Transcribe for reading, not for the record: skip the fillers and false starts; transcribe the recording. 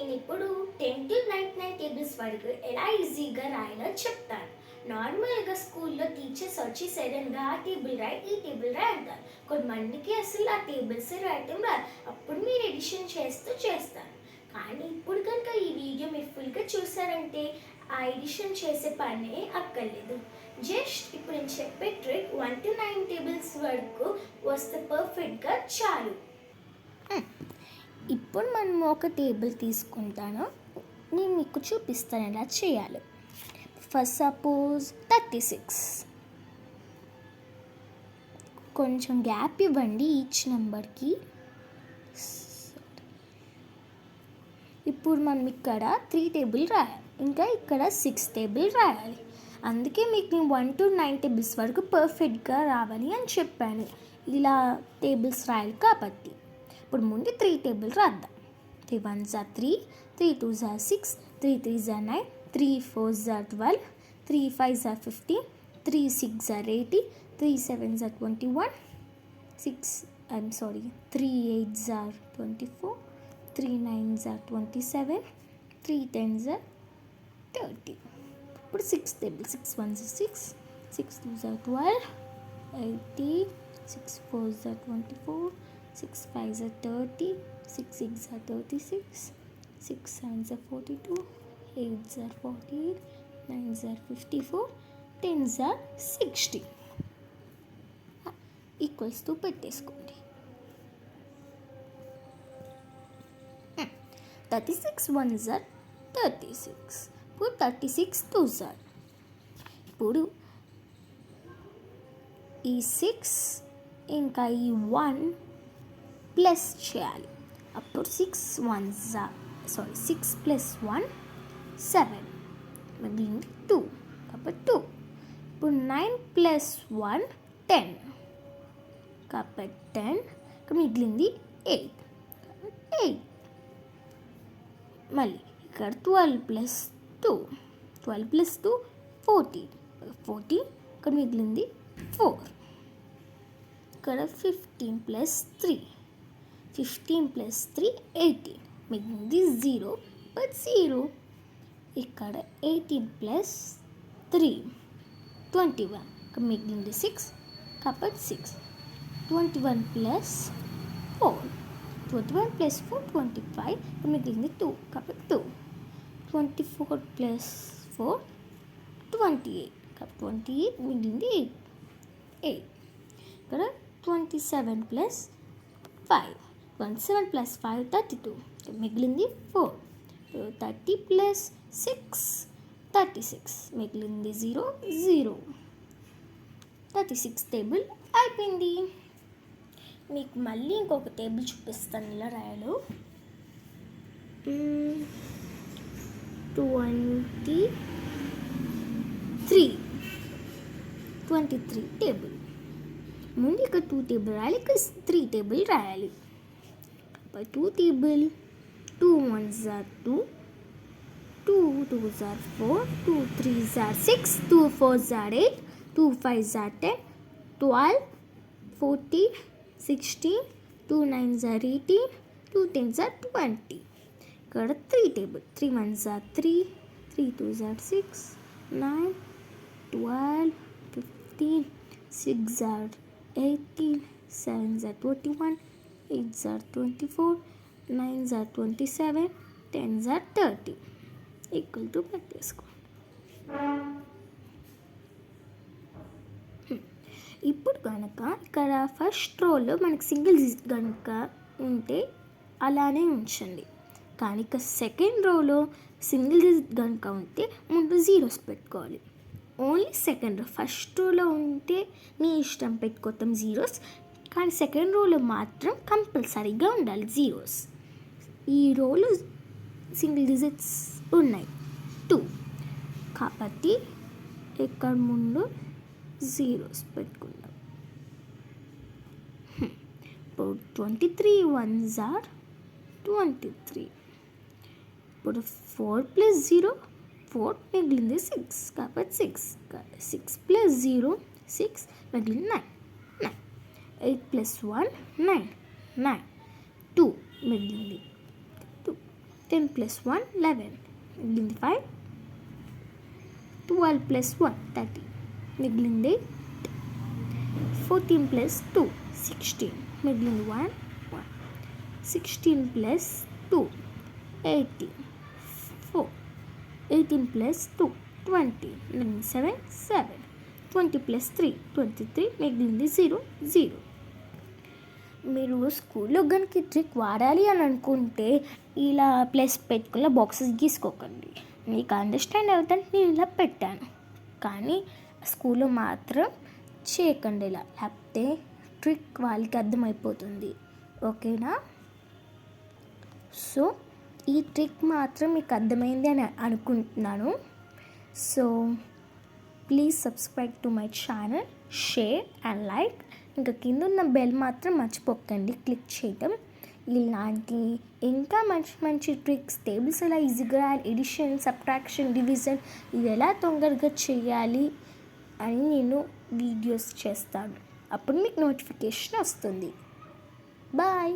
నేను ఇప్పుడు 10 to 99 tables వరకు ఎలా ఈజీగా రాయాలో చెప్తాను. నార్మల్గా స్కూల్లో టీచర్స్ వచ్చి సడన్గా ఆ టేబుల్ రాయి ఈ టేబుల్ రాయి అంటారు. కొంతమందికి అసలు ఆ టేబుల్స్ రాయటం రాదు. అప్పుడు మీరు ఎడిషన్ చేస్తారు. కానీ ఇప్పుడు కనుక ఈ వీడియో మీరు ఫుల్గా చూసారంటే ఆ ఎడిషన్ చేసే పనే అక్కర్లేదు. జస్ట్ ఇప్పుడు నేను చెప్పే ట్రిక్ 1 to 9 టేబుల్స్ వరకు వస్తే పర్ఫెక్ట్గా చాలు. ఇప్పుడు మనం ఒక టేబుల్ తీసుకుంటాను. నేను మీకు చూపిస్తాను ఎలా చేయాలి. First suppose 36. కొంచెం గ్యాప్ ఇవ్వండి ఈచ్ నెంబర్కి. ఇప్పుడు మనం ఇక్కడ 3 టేబుల్ రాయాలి, ఇంకా ఇక్కడ 6 టేబుల్ రాయాలి. అందుకే మీకు నేను 1 to 9 టేబుల్స్ వరకు పర్ఫెక్ట్గా రావాలి అని చెప్పాను. ఇలా టేబుల్స్ రాయాలి కాబట్టి ఇప్పుడు ముందు 3 టేబుల్ రాద్దాం. 3 1s are 3, 3 2s are 6, 3 3s are 9, 3 4s are 12, 3 5s are 15, 3 6s are 80, 3 7s are 21, 3 8s are 24, 3 9s are 27, 3 10s are 30. ఇప్పుడు 6 table. 6 1s are 6, 6 2s are 12, 80, 6 4s are 24, 6 5s are 30, 6 6s are 36, 6 7s are 42, 8s are 48, 9s are 54, 10s are 60. Equals to పెట్టేసుకోండి. 36 1s are 36. ఇప్పుడు 36 2s are. ఇప్పుడు ఈ 6 ఇంకా ఈ 1 plus చేయాలి. అప్పుడు 6 plus 1 7, మిగిలింది 2 కాబట్టి 2. ఇప్పుడు 9 ప్లస్ 1 10 కాబట్టి 10, ఇక్కడ మిగిలింది 8 కాబట్టి 8. మళ్ళీ ఇక్కడ 12 ప్లస్ 2 14, ఇక్కడ మిగిలింది 4. ఇక్కడ 15 ప్లస్ 3 18, మిగిలింది 0 బట్ 0. ఇక్కడ 18 ప్లస్ 3 21, ఇక్కడ మిగిలింది 6 కాబట్టి 6. 21 ప్లస్ 4 25, ఇక్కడ మిగిలింది 2 కాబట్టి 2. 24 ప్లస్ 4 28, కాబట్టి 28, మిగిలింది 8. ఇక్కడ 27 ప్లస్ 5 32, మిగిలింది 4. 30 ప్లస్ 6 36, మిగిలింది 0. 36 టేబుల్ అయిపోయింది. మీకు మళ్ళీ ఇంకొక టేబుల్ చూపిస్తాను ఇలా రాయాలో. 23 టేబుల్. ముందు ఇక్కడ 2 టేబుల్ రాయాలి, ఇక్కడ 3 టేబుల్ రాయాలి. 2 table. 2 1s are 2, 2 2s are 4, 2 3s are 6, 2 4s are 8, 2 5s are 10, 12, 14, 16, 2 9s are 18, 2 10s are 20. ఇక్కడ 3 table. 3 1s are 3, 3 2s are 6, 9, 12, 15, 6 are 18, 7s are 21, 8s are 24, 9s are 27, 10s are 30. Equal to పెట్టేసుకో. ఇప్పుడు కనుక ఇక్కడ first రోలో మనకి single కనుక ఉంటే అలానే ఉంచండి. కానీ ఇక సెకండ్ రోలో సింగిల్ డిజిట్ కనుక ఉంటే ముందు జీరోస్ పెట్టుకోవాలి. Only second row. ఫస్ట్ రోలో ఉంటే మీ ఇష్టం పెట్టుకోతాం జీరోస్, కానీ సెకండ్ రోలో మాత్రం కంపల్సరీగా ఉండాలి జీరోస్. ఈ రోలో సింగిల్ డిజిట్స్ ఉన్నాయి 2 కాబట్టి ఇక్కడ ముందు జీరోస్ పెట్టుకుందాం. ఇప్పుడు 23 1s are 23. ఇప్పుడు 4 ప్లస్ 0 4, మిగిలింది 6 కాబట్టి 6 ప్లస్ 0 6, మిగిలింది 9. 8 ప్లస్ 1 9, 2 మిగిలింది 2. 10 plus 1 11 మిగిలింది 5. 12 plus 1 30 మిగిలింది 14 plus 2 16 మిగిలింది 1 1. 16 plus 2 18 4. 18 plus 2 20 మిగిలింది 7 7. 20 plus 3 23 మిగిలింది 0 0. మీరు స్కూల్లో కనుక ట్రిక్ వాడాలి అని అనుకుంటే ఇలా ప్లస్ పెట్టుకున్న బాక్సెస్ గీసుకోకండి. మీకు అండర్స్టాండ్ అవుతుంది నేను ఇలా పెట్టాను, కానీ స్కూల్లో మాత్రం చేయకండి ఇలా, లేకపోతే ట్రిక్ వాళ్ళకి అర్థమైపోతుంది. ఓకేనా? సో ఈ ట్రిక్ మాత్రం మీకు అర్థమైంది అని అనుకుంటున్నాను. So please subscribe to my channel, share and like. ఇంకా కింద ఉన్న బెల్ మాత్రం మర్చిపోకండి క్లిక్ చేయటం. ఇలాంటి ఇంకా మంచి మంచి ట్రిక్స్, టేబుల్స్ ఎలా ఈజీగా ఎడిషన్, సబ్ట్రాక్షన్, డివిజన్ ఇది ఎలా తొందరగా చేయాలి అని నేను వీడియోస్ చేస్తాను. అప్పుడు మీకు నోటిఫికేషన్ వస్తుంది. బాయ్.